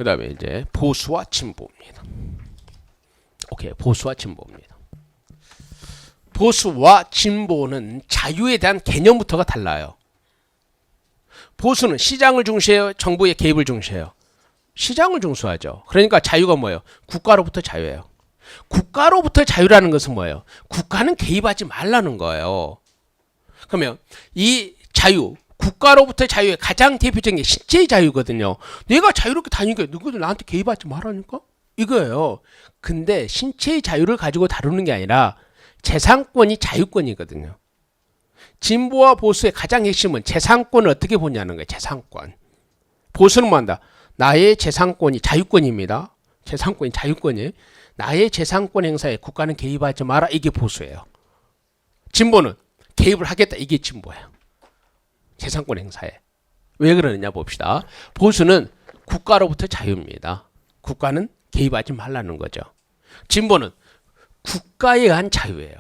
그 다음에 이제 보수와 진보입니다. 오케이, 보수와 진보입니다. 보수와 진보는 자유에 대한 개념부터가 달라요. 보수는 시장을 중시해요? 정부의 개입을 중시해요? 시장을 중시하죠. 그러니까 자유가 뭐예요? 국가로부터 자유예요. 국가로부터 자유라는 것은 뭐예요? 국가는 개입하지 말라는 거예요. 그러면 이 자유, 국가로부터 자유의 가장 대표적인 게 신체의 자유거든요. 내가 자유롭게 다니니까 누구도 나한테 개입하지 말라니까? 이거예요. 근데 신체의 자유를 가지고 다루는 게 아니라 재산권이 자유권이거든요. 진보와 보수의 가장 핵심은 재산권을 어떻게 보냐는 거예요. 재산권. 보수는 뭐한다? 나의 재산권이 자유권입니다. 재산권이 자유권이에요. 나의 재산권 행사에 국가는 개입하지 마라. 이게 보수예요. 진보는 개입을 하겠다. 이게 진보예요. 재산권 행사에. 왜 그러느냐 봅시다. 보수는 국가로부터 자유입니다. 국가는 개입하지 말라는 거죠. 진보는 국가에 의한 자유예요.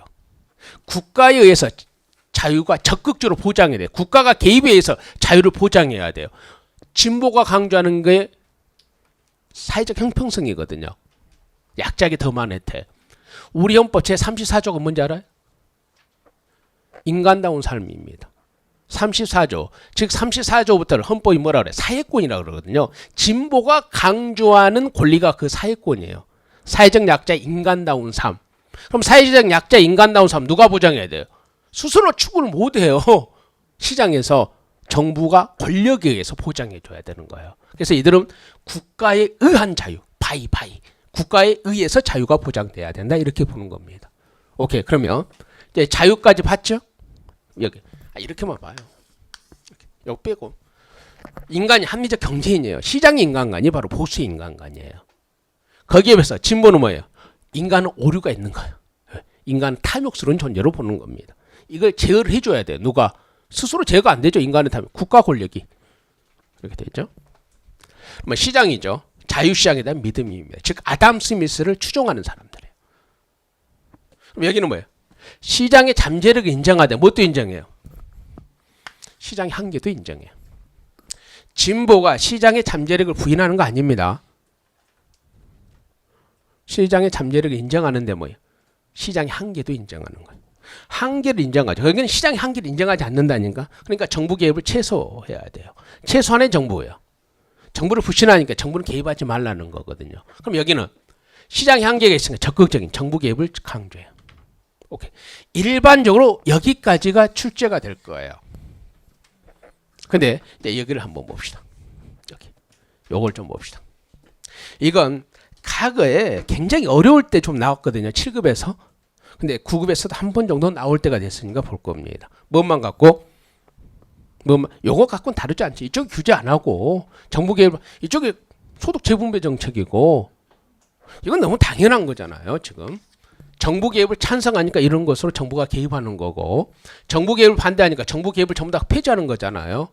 국가에 의해서 자유가 적극적으로 보장해야 돼요. 국가가 개입에 의해서 자유를 보장해야 돼요. 진보가 강조하는 게 사회적 형평성이거든요. 약자에게 더 많은 혜택. 우리 헌법 제34조가 뭔지 알아요? 인간다운 삶입니다. 34조, 즉 34조부터는 헌법이 뭐라 그래요? 사회권이라고 그러거든요. 진보가 강조하는 권리가 그 사회권이에요. 사회적 약자 인간다운 삶. 그럼 사회적 약자 인간다운 삶 누가 보장해야 돼요? 스스로 추구를 못해요. 시장에서 정부가 권력에 의해서 보장해줘야 되는 거예요. 그래서 이들은 국가에 의한 자유, 바이. 국가에 의해서 자유가 보장돼야 된다. 이렇게 보는 겁니다. 오케이, 그러면 이제 자유까지 봤죠? 여기 이렇게만 봐요. 여기 빼고 인간이 합리적 경제인이에요. 시장의 인간관이 바로 보수의 인간관이에요. 거기에 비해서 진보는 뭐예요? 인간은 오류가 있는 거예요. 인간은 탐욕스러운 존재로 보는 겁니다. 이걸 제어를 해줘야 돼요. 누가? 스스로 제어가 안 되죠. 인간의 탐욕. 국가 권력이. 이렇게 되죠. 뭐 시장이죠. 자유시장에 대한 믿음입니다. 즉 아담 스미스를 추종하는 사람들이에요. 그럼 여기는 뭐예요? 시장의 잠재력을 인정하되 뭣도 인정해요? 시장의 한계도 인정해요. 진보가 시장의 잠재력을 부인하는 거 아닙니다. 시장의 잠재력을 인정하는데 뭐예요? 시장의 한계도 인정하는 거예요. 한계를 인정하죠. 여기는 시장의 한계를 인정하지 않는다니까. 그러니까 정부 개입을 최소해야 돼요. 최소한의 정부예요. 정부를 부신하니까 정부는 개입하지 말라는 거거든요. 그럼 여기는 시장의 한계가 있으니까 적극적인 정부 개입을 강조해요. 오케이. 일반적으로 여기까지가 출제가 될 거예요. 근데 이제 여기를 한번 봅시다. 여기. 요걸 좀 봅시다. 이건 과거에 굉장히 어려울 때 좀 나왔거든요. 7급에서. 근데 9급에서도 한 번 정도 나올 때가 됐으니까 볼 겁니다. 뭐만 갖고? 요거 갖고는 다르지 않지. 이쪽 규제 안 하고 정부 개입, 이쪽이 소득 재분배 정책이고 이건 너무 당연한 거잖아요. 지금. 정부 개입을 찬성하니까 이런 것으로 정부가 개입하는 거고 정부 개입을 반대하니까 정부 개입을 전부 다 폐지하는 거잖아요.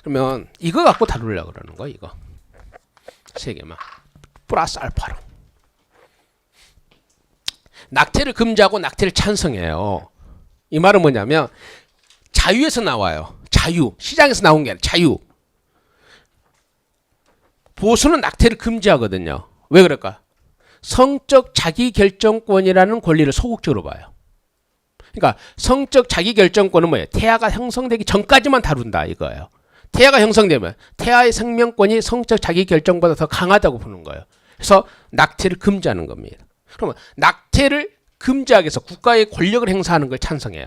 그러면 이거 갖고 다루려고 그러는 거야. 이거. 세 개만. 플러스 알파로. 낙태를 금지하고 낙태를 찬성해요. 이 말은 뭐냐면 자유에서 나와요. 자유. 시장에서 나온 게 아니라 자유. 보수는 낙태를 금지하거든요. 왜 그럴까? 성적 자기결정권이라는 권리를 소극적으로 봐요. 그러니까 성적 자기결정권은 뭐예요? 태아가 형성되기 전까지만 다룬다 이거예요. 태아가 형성되면 태아의 생명권이 성적 자기결정보다 더 강하다고 보는 거예요. 그래서 낙태를 금지하는 겁니다. 그러면 낙태를 금지하기 위해서 국가의 권력을 행사하는 걸 찬성해요.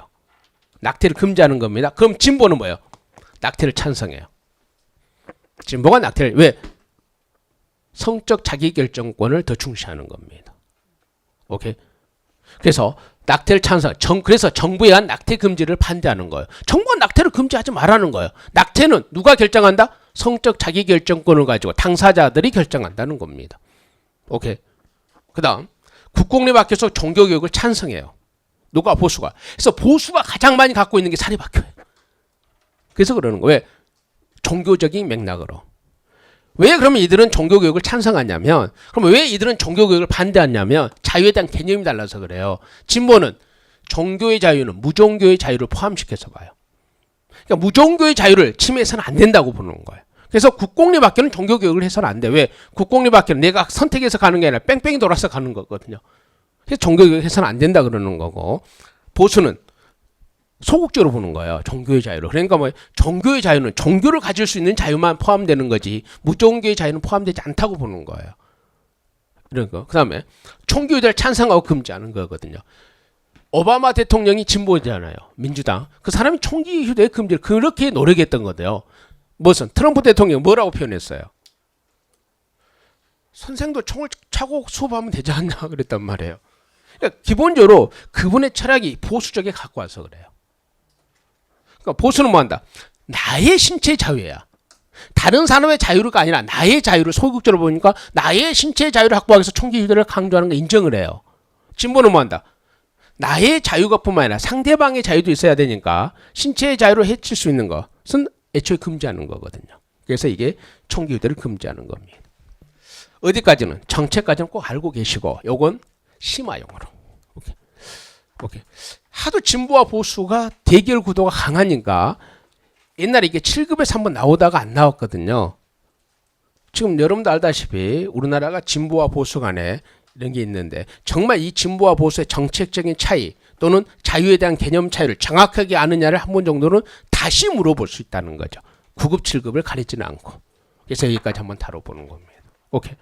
낙태를 금지하는 겁니다. 그럼 진보는 뭐예요? 낙태를 찬성해요. 진보가 낙태를 왜? 성적 자기결정권을 더 중시하는 겁니다. 오케이? 그래서 낙태를 찬성. 그래서 정부에 의한 낙태 금지를 반대하는 거예요. 정부가 낙태를 금지하지 말라는 거예요. 낙태는 누가 결정한다? 성적 자기결정권을 가지고 당사자들이 결정한다는 겁니다. 오케이. 그다음 국공립학교에서 종교교육을 찬성해요. 누가? 보수가. 그래서 보수가 가장 많이 갖고 있는 게 사립학교예요. 그래서 그러는 거예요. 왜? 종교적인 맥락으로. 왜 그러면 이들은 종교교육을 찬성하냐면 그럼 왜 이들은 종교교육을 반대하냐면 자유에 대한 개념이 달라서 그래요. 진보는 종교의 자유는 무종교의 자유를 포함시켜서 봐요. 그러니까 무종교의 자유를 침해해서는 안 된다고 보는 거예요. 그래서 국공립학교는 종교교육을 해서는 안 돼. 왜? 국공립학교는 내가 선택해서 가는 게 아니라 뺑뺑이 돌아서 가는 거거든요. 그래서 종교교육 해서는 안 된다 그러는 거고, 보수는 소극적으로 보는 거예요. 종교의 자유를. 그러니까 뭐 종교의 자유는 종교를 가질 수 있는 자유만 포함되는 거지 무종교의 자유는 포함되지 않다고 보는 거예요. 이런 거. 그다음에 총기유대를 찬성하고 금지하는 거거든요. 오바마 대통령이 진보잖아요. 민주당. 그 사람이 총기유대 금지를 그렇게 노력했던 거예요. 무슨 트럼프 대통령 뭐라고 표현했어요? 선생도 총을 차고 수업하면 되지 않냐 그랬단 말이에요. 그러니까 기본적으로 그분의 철학이 보수적에 갖고 와서 그래요. 그러니까 보수는 뭐한다? 나의 신체 자유야. 다른 사람의 자유가 아니라 나의 자유를 소극적으로 보니까 나의 신체 자유를 확보하기 위해서 총기유대를 강조하는 거 인정을 해요. 진보는 뭐한다? 나의 자유가 뿐만 아니라 상대방의 자유도 있어야 되니까 신체의 자유를 해칠 수 있는 것은 애초에 금지하는 거거든요. 그래서 이게 총기유대를 금지하는 겁니다. 어디까지는? 정책까지는 꼭 알고 계시고 요건 심화용어로. 오케이. 하도 진보와 보수가 대결 구도가 강하니까 옛날에 이게 7급에서 한번 나오다가 안 나왔거든요. 지금 여러분도 알다시피 우리나라가 진보와 보수 간에 이런 게 있는데 정말 이 진보와 보수의 정책적인 차이 또는 자유에 대한 개념 차이를 정확하게 아느냐를 한 번 정도는 다시 물어볼 수 있다는 거죠. 9급, 7급을 가리지는 않고. 그래서 여기까지 한번 다뤄보는 겁니다. 오케이.